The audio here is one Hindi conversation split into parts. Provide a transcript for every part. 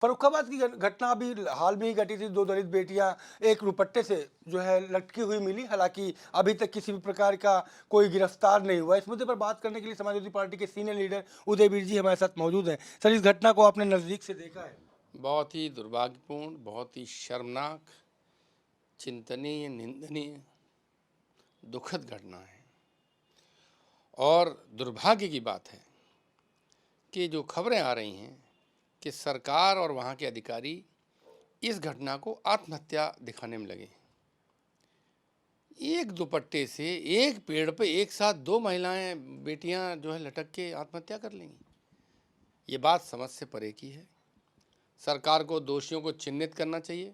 फर्रुखाबाद की घटना अभी हाल में ही घटी थी। 2 दलित बेटियां एक दुपट्टे से जो है लटकी हुई मिली। हालांकि अभी तक किसी भी प्रकार का कोई गिरफ्तार नहीं हुआ। इस मुद्दे पर बात करने के लिए समाजवादी पार्टी के सीनियर लीडर उदयवीर जी हमारे साथ मौजूद हैं। सर, इस घटना को आपने नजदीक से देखा है? बहुत ही दुर्भाग्यपूर्ण, बहुत ही शर्मनाक, चिंतनीय, निंदनीय, दुखद घटना है। और दुर्भाग्य की बात है कि जो खबरें आ रही हैं कि सरकार और वहाँ के अधिकारी इस घटना को आत्महत्या दिखाने में लगे। एक दुपट्टे से एक पेड़ पे एक साथ 2 महिलाएं, बेटियां जो है लटक के आत्महत्या कर लेंगी। ये बात समझ से परे की है। सरकार को दोषियों को चिन्हित करना चाहिए।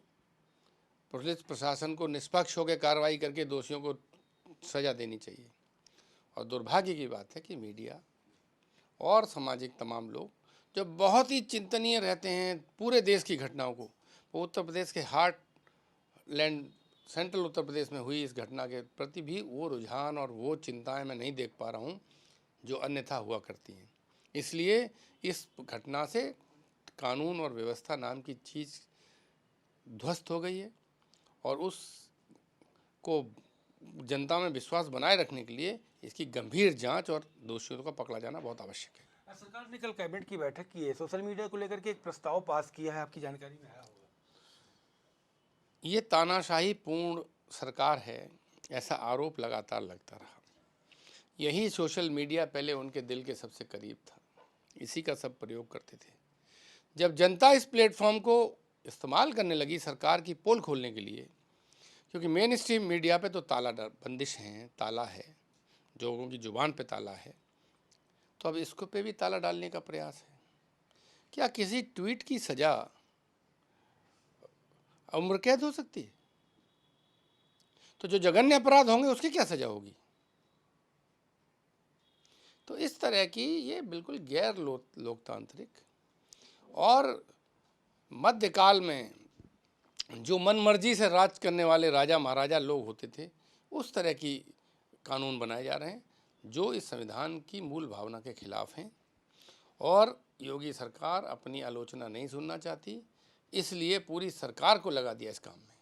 पुलिस प्रशासन को निष्पक्ष होकर कार्रवाई करके दोषियों को सजा देनी चाहिए। और दुर्भाग्य की बात है कि मीडिया और सामाजिक तमाम लोग जो बहुत ही चिंतनीय रहते हैं पूरे देश की घटनाओं को, वो उत्तर प्रदेश के heart land central Uttar Pradesh में हुई इस घटना के प्रति भी वो रुझान और वो चिंताएं मैं नहीं देख पा रहा हूँ जो अन्यथा हुआ करती हैं। इसलिए इस घटना से कानून और व्यवस्था नाम की चीज़ ध्वस्त हो गई है और उस को जनता में विश्वास बनाए रखने के लिए इसकी गंभीर जांच और दोषियों का पकड़ा जाना बहुत आवश्यक है। सरकार ने कल कैबिनेट की बैठक की है। सोशल मीडिया को लेकर के एक प्रस्ताव पास किया है, आपकी जानकारी में आया होगा? ये तानाशाही पूर्ण सरकार है, ऐसा आरोप लगातार लगता रहा। यही सोशल मीडिया पहले उनके दिल के सबसे करीब था, इसी का सब प्रयोग करते थे। जब जनता इस प्लेटफॉर्म को इस्तेमाल करने लगी सरकार की पोल खोलने के लिए, क्योंकि मेन स्ट्रीम मीडिया पे तो ताला बंदिश हैं, ताला है, लोगों की ज़ुबान पे ताला है, तो अब इसको पे भी ताला डालने का प्रयास है। क्या किसी ट्वीट की सज़ा उम्र कैद हो सकती है? तो जो जघन्य अपराध होंगे उसकी क्या सज़ा होगी? तो इस तरह की ये बिल्कुल गैर लोकतांत्रिक और मध्यकाल में जो मनमर्जी से राज करने वाले राजा महाराजा लोग होते थे, उस तरह की कानून बनाए जा रहे हैं जो इस संविधान की मूल भावना के खिलाफ हैं। और योगी सरकार अपनी आलोचना नहीं सुनना चाहती, इसलिए पूरी सरकार को लगा दिया इस काम में।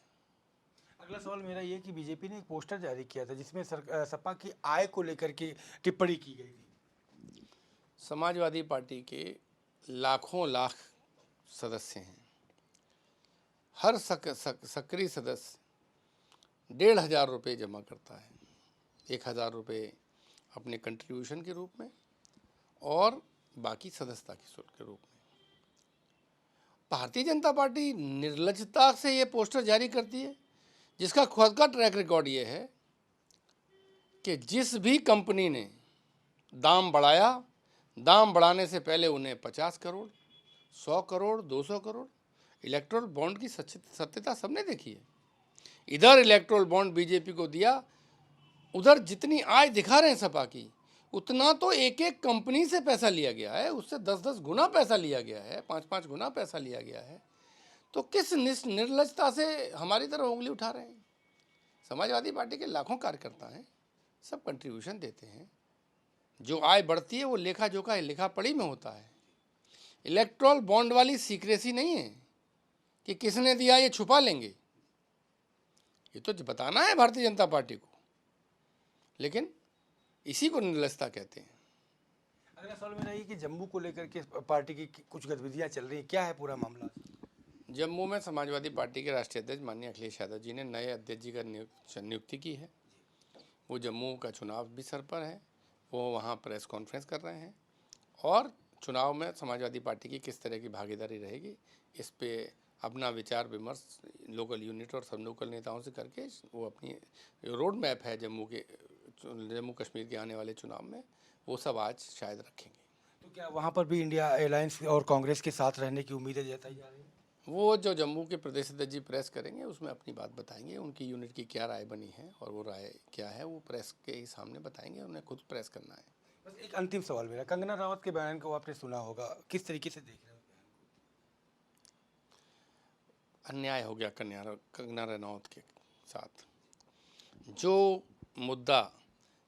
अगला सवाल मेरा ये कि बीजेपी ने एक पोस्टर जारी किया था जिसमें सपा की आय को लेकर के टिप्पणी की गई थी। समाजवादी पार्टी के लाखों लाख सदस्य हैं। हर सक्रिय सदस्य 1,500 रुपये जमा करता है, 1,000 रुपये अपने कंट्रीब्यूशन के रूप में और बाकी सदस्यता के शुल्क के रूप में। भारतीय जनता पार्टी निर्लजता से ये पोस्टर जारी करती है, जिसका खुद का ट्रैक रिकॉर्ड ये है कि जिस भी कंपनी ने दाम बढ़ाया, दाम बढ़ाने से पहले उन्हें 50 करोड़, 100 करोड़, 200 करोड़ इलेक्ट्रोल बॉन्ड की सत्यता सबने देखी है। इधर इलेक्ट्रोल बॉन्ड बीजेपी को दिया, उधर जितनी आय दिखा रहे हैं सपा की, उतना तो एक एक कंपनी से पैसा लिया गया है, उससे 10-10 गुना पैसा लिया गया है, 5-5 गुना पैसा लिया गया है। तो किस निर्लजता से हमारी तरफ उंगली उठा रहे हैं? समाजवादी पार्टी के लाखों कार्यकर्ता हैं, सब कंट्रीब्यूशन देते हैं। जो आय बढ़ती है वो लेखा जोखा लिखा पढ़ी में होता है। इलेक्ट्रोल बॉन्ड वाली सीक्रेसी नहीं है कि किसने दिया ये छुपा लेंगे, ये तो बताना है भारतीय जनता पार्टी को, लेकिन इसी को निर्लजता कहते हैं। अगला सवाल मेरा ये कि जम्मू को लेकर के पार्टी की कुछ गतिविधियां चल रही हैं, क्या है पूरा मामला? जम्मू में समाजवादी पार्टी के राष्ट्रीय अध्यक्ष माननीय अखिलेश यादव जी ने नए अध्यक्ष जी का नियुक्ति की है। वो जम्मू का चुनाव भी सर पर है, वो वहाँ प्रेस कॉन्फ्रेंस कर रहे हैं और चुनाव में समाजवादी पार्टी की किस तरह की भागीदारी रहेगी इस पे अपना विचार विमर्श लोकल यूनिट और सब लोकल नेताओं से करके वो अपनी रोड मैप है जम्मू कश्मीर के आने वाले चुनाव में, वो सब आज शायद रखेंगे। तो क्या वहाँ पर भी इंडिया अलायंस और कांग्रेस के साथ रहने की उम्मीदें जताई जा रही हैं? वो जो जम्मू के प्रदेश अध्यक्ष जी प्रेस करेंगे उसमें अपनी बात बताएंगे, उनकी यूनिट की क्या राय बनी है और वो राय क्या है वो प्रेस के ही सामने बताएंगे, उन्हें खुद प्रेस करना है। बस एक अंतिम सवाल मेरा, कंगना रनावत के बयान को आपने सुना होगा, किस तरीके से देख रहे हो? अन्याय हो गया कंगना रनौत के साथ। जो मुद्दा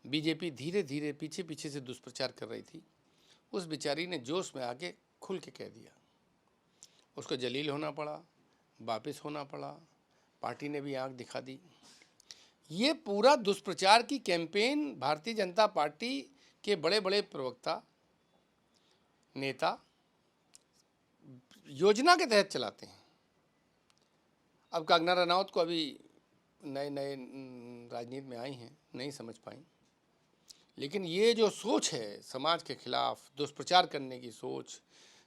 बीजेपी धीरे धीरे पीछे पीछे से दुष्प्रचार कर रही थी, उस बेचारी ने जोश में आके खुल के कह दिया। उसको जलील होना पड़ा, वापस होना पड़ा, पार्टी ने भी आंख दिखा दी। ये पूरा दुष्प्रचार की कैंपेन भारतीय जनता पार्टी के बड़े बड़े प्रवक्ता, नेता योजना के तहत चलाते हैं। अब कंगना रनौत को अभी नए नए राजनीति में आई हैं, नहीं समझ पाई, लेकिन ये जो सोच है समाज के खिलाफ दुष्प्रचार करने की सोच,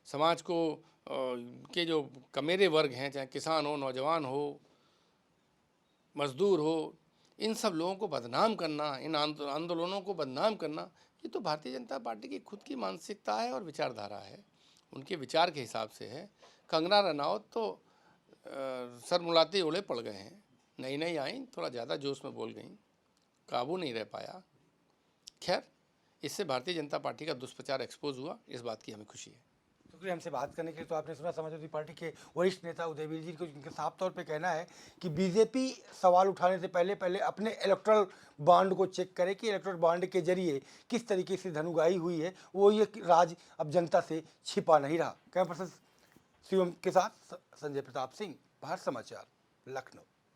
समाज को के जो कमेरे वर्ग हैं, चाहे किसान हो, नौजवान हो, मजदूर हो, इन सब लोगों को बदनाम करना, इन आंदोलनों को बदनाम करना, ये तो भारतीय जनता पार्टी की खुद की मानसिकता है और विचारधारा है, उनके विचार के हिसाब से है। कंगना रनौत तो सर मुलाते ओले पड़ गए हैं, नई नई आई, थोड़ा ज़्यादा जोश में बोल गई, काबू नहीं रह पाया। खैर, इससे भारतीय जनता पार्टी का दुष्प्रचार एक्सपोज हुआ, इस बात की हमें खुशी है। शुक्रिया हमसे बात करने के लिए। तो आपने सुना समाजवादी पार्टी के वरिष्ठ नेता उदयवीर जी को, जिनका साफ तौर पे कहना है कि बीजेपी सवाल उठाने से पहले पहले अपने इलेक्टोरल बॉन्ड को चेक करे कि इलेक्टोरल बॉन्ड के जरिए किस तरीके से धन उगाही हुई है, वो ये राज अब जनता से छिपा नहीं रहा। कैमरा पर्सन शिवम के साथ संजय प्रताप सिंह, भारत समाचार, लखनऊ।